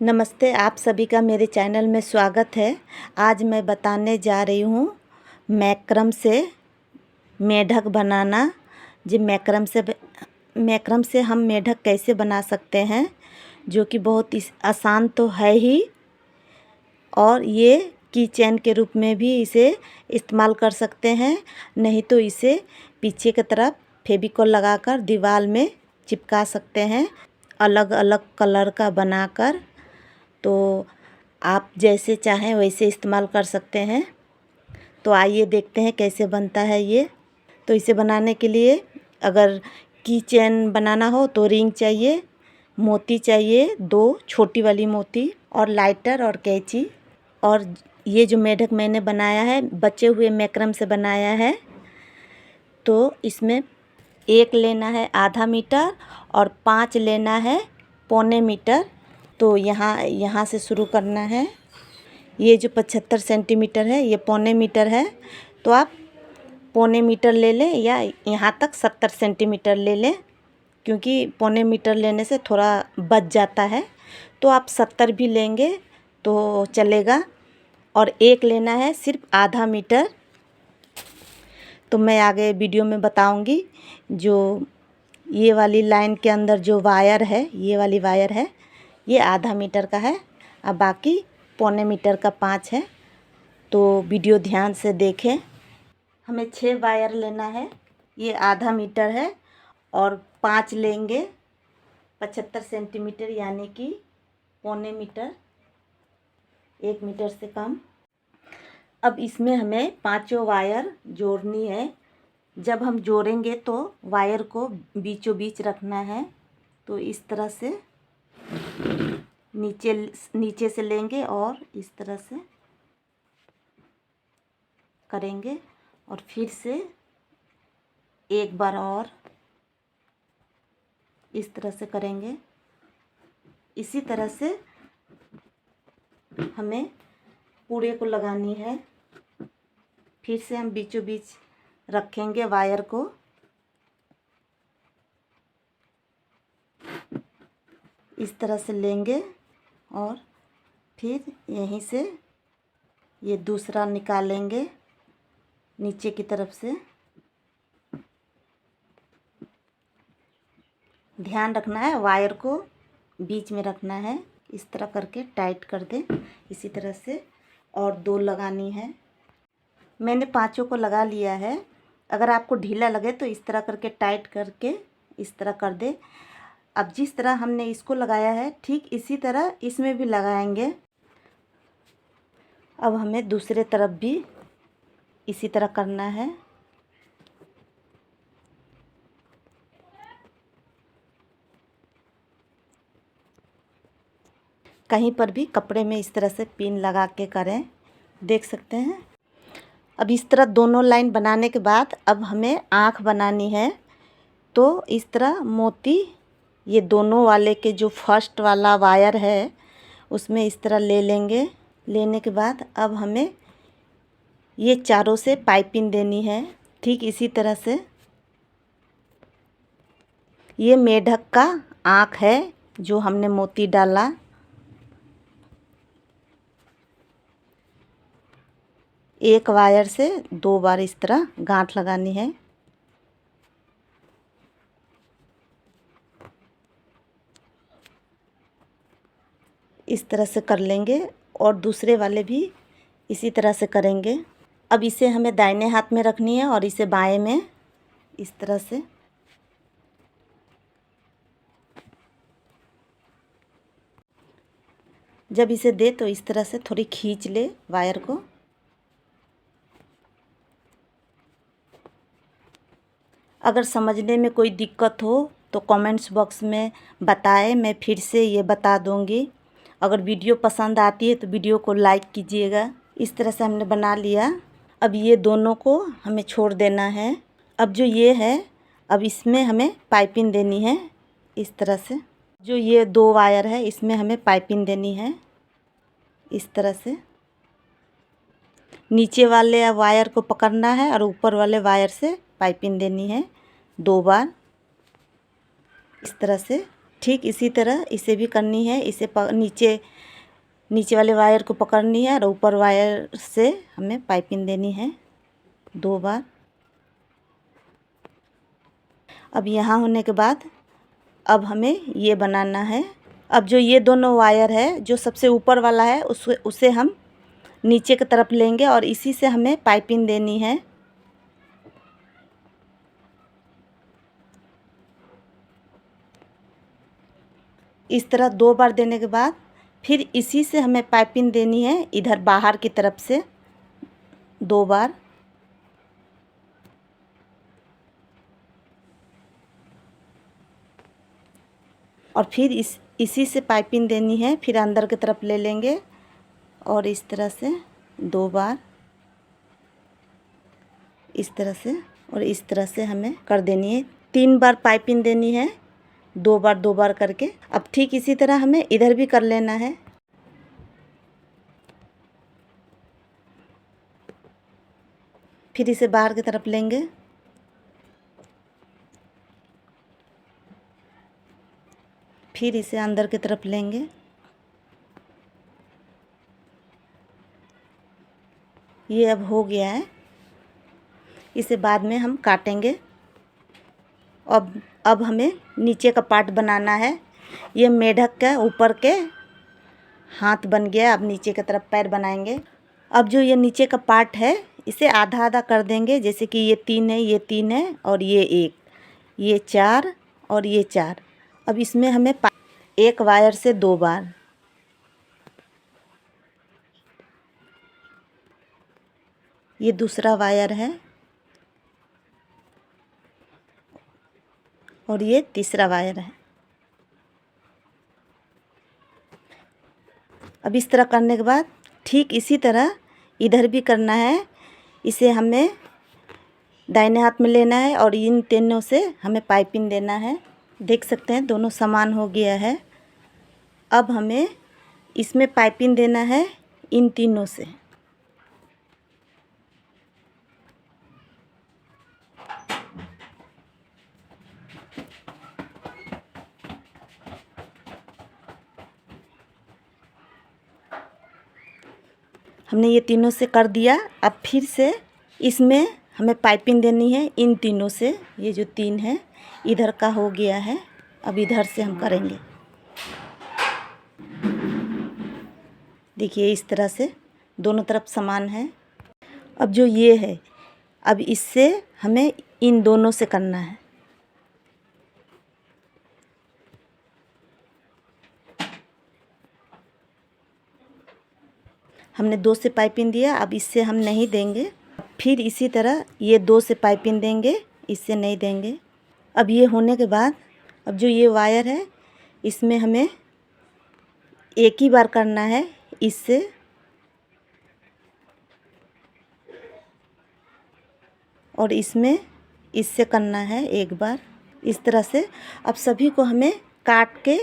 नमस्ते, आप सभी का मेरे चैनल में स्वागत है। आज मैं बताने जा रही हूँ मैक्रम से मेढक बनाना। जी मैक्रम से हम मेढक कैसे बना सकते हैं, जो कि बहुत आसान तो है ही, और ये की चेन के रूप में भी इसे इस्तेमाल कर सकते हैं। नहीं तो इसे पीछे की तरफ फेविकोल लगाकर दीवार में चिपका सकते हैं, अलग अलग कलर का बनाकर। तो आप जैसे चाहें वैसे इस्तेमाल कर सकते हैं। तो आइए देखते हैं कैसे बनता है ये। तो इसे बनाने के लिए अगर की चेन बनाना हो तो रिंग चाहिए, मोती चाहिए 2 छोटी वाली मोती, और लाइटर और कैंची। और ये जो मेढक मैंने बनाया है बचे हुए मैक्रम से बनाया है। तो इसमें 1 लेना है आधा मीटर और 5 लेना है पौने मीटर। तो यहाँ से शुरू करना है। ये जो 75 सेंटीमीटर है ये पौने मीटर है, तो आप पौने मीटर ले लें, या यहाँ तक 70 सेंटीमीटर ले लें, क्योंकि पौने मीटर लेने से थोड़ा बच जाता है। तो आप 70 भी लेंगे तो चलेगा। और 1 लेना है सिर्फ आधा मीटर। तो मैं आगे वीडियो में बताऊंगी। जो ये वाली लाइन के अंदर जो वायर है, ये वाली वायर है, ये आधा मीटर का है, और बाकी पौने मीटर का 5 है। तो वीडियो ध्यान से देखें। हमें 6 वायर लेना है, ये आधा मीटर है, और 5 लेंगे 75 सेंटीमीटर, यानी कि पौने मीटर, 1 मीटर से कम। अब इसमें हमें 5 वायर जोड़नी है। जब हम जोड़ेंगे तो वायर को बीचों बीच रखना है। तो इस तरह से नीचे से लेंगे और इस तरह से करेंगे, और फिर से एक बार और इस तरह से करेंगे। इसी तरह से हमें पूरे को लगानी है। फिर से हम बीचों बीच रखेंगे वायर को। इस तरह से लेंगे और फिर यहीं से ये दूसरा निकालेंगे नीचे की तरफ से। ध्यान रखना है वायर को बीच में रखना है। इस तरह करके टाइट कर दें। इसी तरह से और 2 लगानी है। मैंने 5 को लगा लिया है। अगर आपको ढीला लगे तो इस तरह करके टाइट करके इस तरह कर दे। अब जिस तरह हमने इसको लगाया है ठीक इसी तरह इसमें भी लगाएंगे। अब हमें दूसरे तरफ भी इसी तरह करना है। कहीं पर भी कपड़े में इस तरह से पिन लगा के करें, देख सकते हैं। अब इस तरह दोनों लाइन बनाने के बाद अब हमें आँख बनानी है। तो इस तरह मोती ये दोनों वाले के जो फर्स्ट वाला वायर है उसमें इस तरह ले लेंगे। लेने के बाद अब हमें ये चारों से पाइपिंग देनी है। ठीक इसी तरह से ये मेढक का आँख है जो हमने मोती डाला। एक वायर से 2 बार इस तरह गांठ लगानी है। इस तरह से कर लेंगे और दूसरे वाले भी इसी तरह से करेंगे। अब इसे हमें दाहिने हाथ में रखनी है और इसे बाएं में इस तरह से। जब इसे दे तो इस तरह से थोड़ी खींच ले वायर को। अगर समझने में कोई दिक्कत हो तो कमेंट्स बॉक्स में बताएं, मैं फिर से ये बता दूंगी। अगर वीडियो पसंद आती है तो वीडियो को लाइक कीजिएगा। इस तरह से हमने बना लिया। अब ये दोनों को हमें छोड़ देना है। अब जो ये है अब इसमें हमें पाइपिंग देनी है इस तरह से। जो ये 2 वायर है इसमें हमें पाइपिंग देनी है इस तरह से। नीचे वाले वायर को पकड़ना है और ऊपर वाले वायर से पाइपिंग देनी है 2 बार इस तरह से। ठीक इसी तरह इसे भी करनी है। इसे नीचे वाले वायर को पकड़नी है और ऊपर वायर से हमें पाइपिंग देनी है 2 बार। अब यहाँ होने के बाद अब हमें ये बनाना है। अब जो ये दोनों वायर है, जो सबसे ऊपर वाला है, उसे हम नीचे की तरफ लेंगे और इसी से हमें पाइपिंग देनी है। इस तरह 2 बार देने के बाद फिर इसी से हमें पाइपिंग देनी है इधर बाहर की तरफ से 2 बार। और फिर इसी से पाइपिंग देनी है, फिर अंदर की तरफ ले लेंगे और इस तरह से 2 बार, इस तरह से और इस तरह से हमें कर देनी है। 3 बार पाइपिंग देनी है, 2 बार करके। अब ठीक इसी तरह हमें इधर भी कर लेना है। फिर इसे बाहर की तरफ लेंगे, फिर इसे अंदर की तरफ लेंगे, ये अब हो गया है। इसे बाद में हम काटेंगे। अब हमें नीचे का पार्ट बनाना है। ये मेढक का ऊपर के हाथ बन गया। अब नीचे की तरफ पैर बनाएंगे। अब जो ये नीचे का पार्ट है, इसे आधा आधा कर देंगे। जैसे कि ये 3 है, ये 3 है और ये 1, ये 4 और ये 4। अब इसमें हमें एक वायर से 2 बार, ये दूसरा वायर है और ये तीसरा वायर है। अब इस तरह करने के बाद ठीक इसी तरह इधर भी करना है। इसे हमें दाहिने हाथ में लेना है और इन तीनों से हमें पाइपिंग देना है। देख सकते हैं दोनों समान हो गया है। अब हमें इसमें पाइपिंग देना है इन तीनों से। हमने ये तीनों से कर दिया। अब फिर से इसमें हमें पाइपिंग देनी है इन तीनों से। ये जो 3 है इधर का हो गया है। अब इधर से हम करेंगे। देखिए इस तरह से दोनों तरफ समान है। अब जो ये है, अब इससे हमें इन दोनों से करना है। हमने 2 से पाइपिंग दिया, अब इससे हम नहीं देंगे। फिर इसी तरह ये 2 से पाइपिंग देंगे, इससे नहीं देंगे। अब ये होने के बाद अब जो ये वायर है, इसमें हमें एक ही बार करना है इससे। और इसमें इससे करना है एक बार, इस तरह से। अब सभी को हमें काट के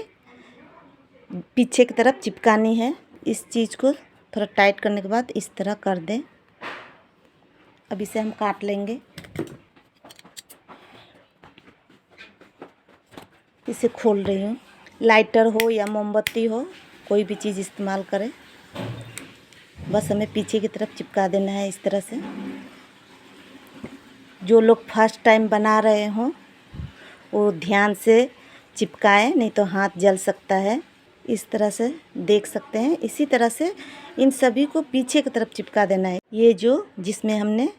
पीछे की तरफ चिपकानी है। इस चीज़ को थोड़ा टाइट करने के बाद इस तरह कर दें। अब इसे हम काट लेंगे। इसे खोल रही हूँ। लाइटर हो या मोमबत्ती हो, कोई भी चीज़ इस्तेमाल करें। बस हमें पीछे की तरफ चिपका देना है इस तरह से। जो लोग फर्स्ट टाइम बना रहे हों वो ध्यान से चिपकाएं, नहीं तो हाथ जल सकता है। इस तरह से देख सकते हैं। इसी तरह से इन सभी को पीछे की तरफ चिपका देना है। ये जो जिसमें हमने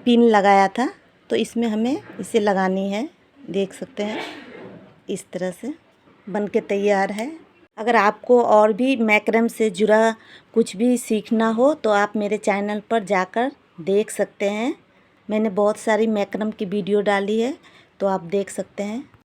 पिन लगाया था, तो इसमें हमें इसे लगानी है। देख सकते हैं इस तरह से बनके तैयार है। अगर आपको और भी मैक्रम से जुड़ा कुछ भी सीखना हो तो आप मेरे चैनल पर जाकर देख सकते हैं। मैंने बहुत सारी मैक्रम की वीडियो डाली है, तो आप देख सकते हैं।